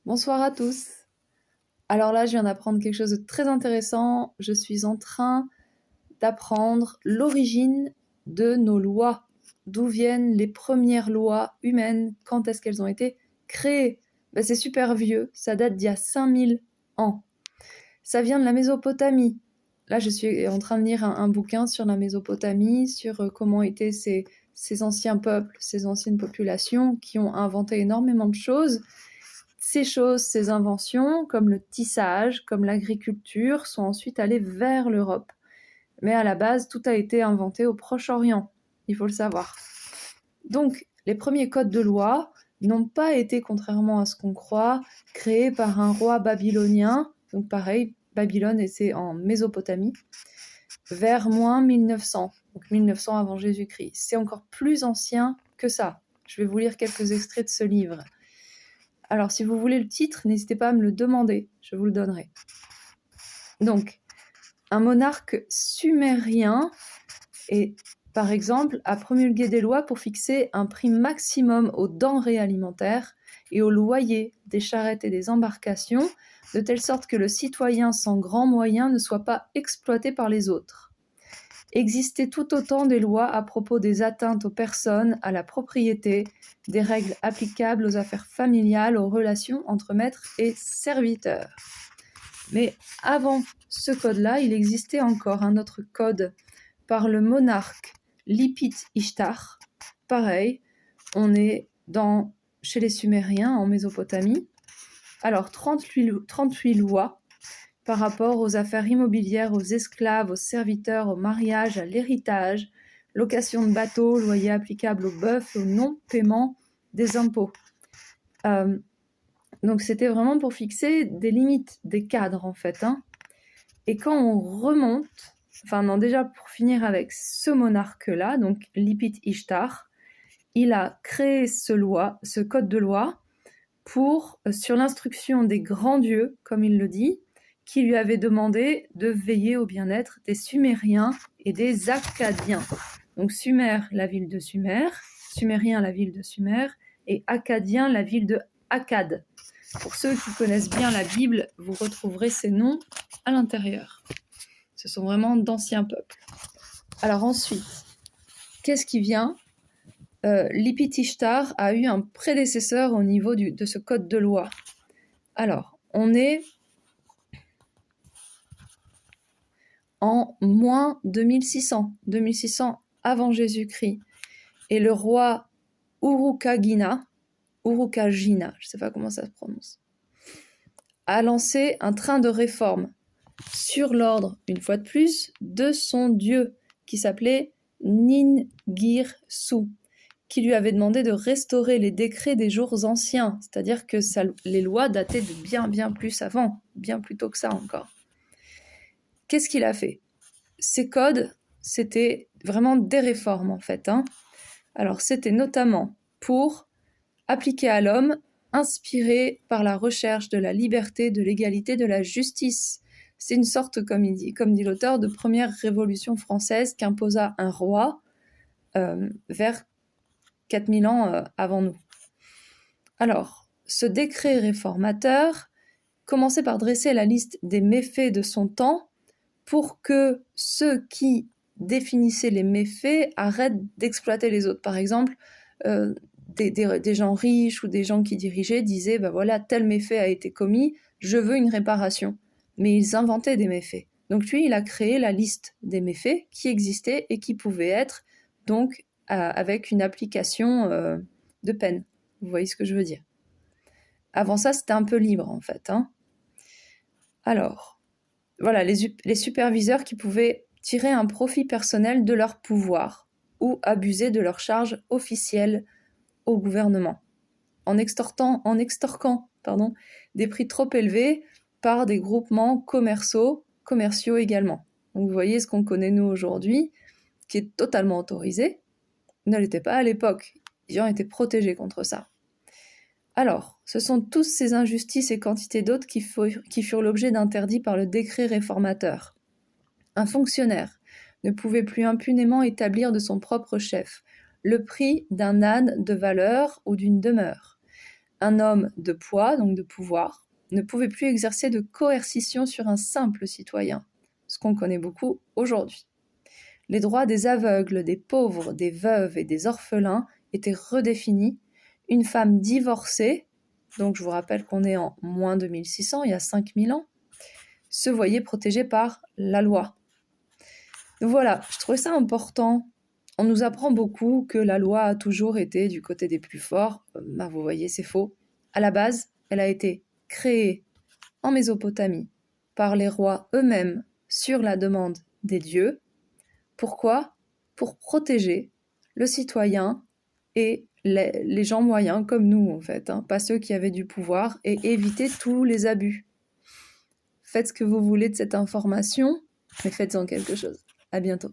Bonsoir à tous. Alors là, je viens d'apprendre quelque chose de très intéressant. Je suis en train d'apprendre l'origine de nos lois. D'où viennent les premières lois humaines? Quand est-ce qu'elles ont été créées? C'est super vieux, ça date d'il y a 5000 ans. Ça vient de la Mésopotamie. Là, je suis en train de lire un bouquin sur la Mésopotamie, sur comment étaient ces anciens peuples, ces anciennes populations qui ont inventé énormément de choses. Ces choses, ces inventions, comme le tissage, comme l'agriculture, sont ensuite allées vers l'Europe. Mais à la base, tout a été inventé au Proche-Orient, il faut le savoir. Donc, les premiers codes de loi n'ont pas été, contrairement à ce qu'on croit, créés par un roi babylonien. Donc pareil, Babylone était en Mésopotamie, vers moins 1900, donc 1900 avant Jésus-Christ. C'est encore plus ancien que ça. Je vais vous lire quelques extraits de ce livre. Alors, si vous voulez le titre, n'hésitez pas à me le demander, je vous le donnerai. Donc, un monarque sumérien, par exemple, a promulgué des lois pour fixer un prix maximum aux denrées alimentaires et aux loyers des charrettes et des embarcations, de telle sorte que le citoyen sans grands moyens ne soit pas exploité par les autres. Existaient tout autant des lois à propos des atteintes aux personnes, à la propriété, des règles applicables aux affaires familiales, aux relations entre maîtres et serviteurs. Mais avant ce code-là, il existait encore un autre code par le monarque Lipit-Ishtar. Pareil, on est chez les Sumériens, en Mésopotamie. Alors, 38 lois par rapport aux affaires immobilières, aux esclaves, aux serviteurs, au mariage, à l'héritage, location de bateaux, loyer applicable aux bœufs, au non-paiement des impôts. Donc c'était vraiment pour fixer des limites, des cadres en fait. Et quand on remonte, déjà pour finir avec ce monarque-là, donc Lipit-Ishtar, il a créé ce code de loi sur l'instruction des grands dieux, comme il le dit, qui lui avait demandé de veiller au bien-être des Sumériens et des Akkadiens. Donc Sumer, la ville de Sumer, Sumérien, la ville de Sumer, et Akkadien, la ville de Akkad. Pour ceux qui connaissent bien la Bible, vous retrouverez ces noms à l'intérieur. Ce sont vraiment d'anciens peuples. Alors ensuite, qu'est-ce qui vient ? Lipit-Ishtar a eu un prédécesseur au niveau de ce code de loi. Alors, on est en moins 2600 avant Jésus-Christ. Et le roi Urukagina, je ne sais pas comment ça se prononce, a lancé un train de réforme sur l'ordre, une fois de plus, de son dieu, qui s'appelait Ningirsu, qui lui avait demandé de restaurer les décrets des jours anciens, c'est-à-dire que les lois dataient de bien plus avant, bien plus tôt que ça encore. Qu'est-ce qu'il a fait ? Ces codes, c'était vraiment des réformes en fait. Alors c'était notamment pour appliquer à l'homme, inspiré par la recherche de la liberté, de l'égalité, de la justice. C'est une sorte, comme dit l'auteur, de première révolution française qu'imposa un roi vers 4000 ans avant nous. Alors, ce décret réformateur commençait par dresser la liste des méfaits de son temps pour que ceux qui définissaient les méfaits arrêtent d'exploiter les autres. Par exemple, des gens riches ou des gens qui dirigeaient disaient voilà, tel méfait a été commis, je veux une réparation. Mais ils inventaient des méfaits. Donc lui, il a créé la liste des méfaits qui existaient et qui pouvaient être donc avec une application de peine. Vous voyez ce que je veux dire ? Avant ça, c'était un peu libre en fait. Alors, voilà, les superviseurs qui pouvaient tirer un profit personnel de leur pouvoir ou abuser de leur charge officielle au gouvernement, en extorquant des prix trop élevés par des groupements commerciaux également. Donc vous voyez ce qu'on connaît nous aujourd'hui, qui est totalement autorisé, ne l'était pas à l'époque. Les gens étaient protégés contre ça. Alors, ce sont tous ces injustices et quantités d'autres qui furent l'objet d'interdits par le décret réformateur. Un fonctionnaire ne pouvait plus impunément établir de son propre chef le prix d'un âne de valeur ou d'une demeure. un homme de poids, donc de pouvoir, ne pouvait plus exercer de coercition sur un simple citoyen, ce qu'on connaît beaucoup aujourd'hui. Les droits des aveugles, des pauvres, des veuves et des orphelins étaient redéfinis. Une femme divorcée, donc je vous rappelle qu'on est en moins 2600, il y a 5000 ans, se voyait protégée par la loi. Donc voilà, je trouvais ça important. On nous apprend beaucoup que la loi a toujours été du côté des plus forts. Vous voyez, c'est faux. À la base, elle a été créée en Mésopotamie par les rois eux-mêmes sur la demande des dieux. Pourquoi ? Pour protéger le citoyen et les gens moyens comme nous en fait, pas ceux qui avaient du pouvoir, et éviter tous les abus. Faites ce que vous voulez de cette information, mais faites-en quelque chose. À bientôt.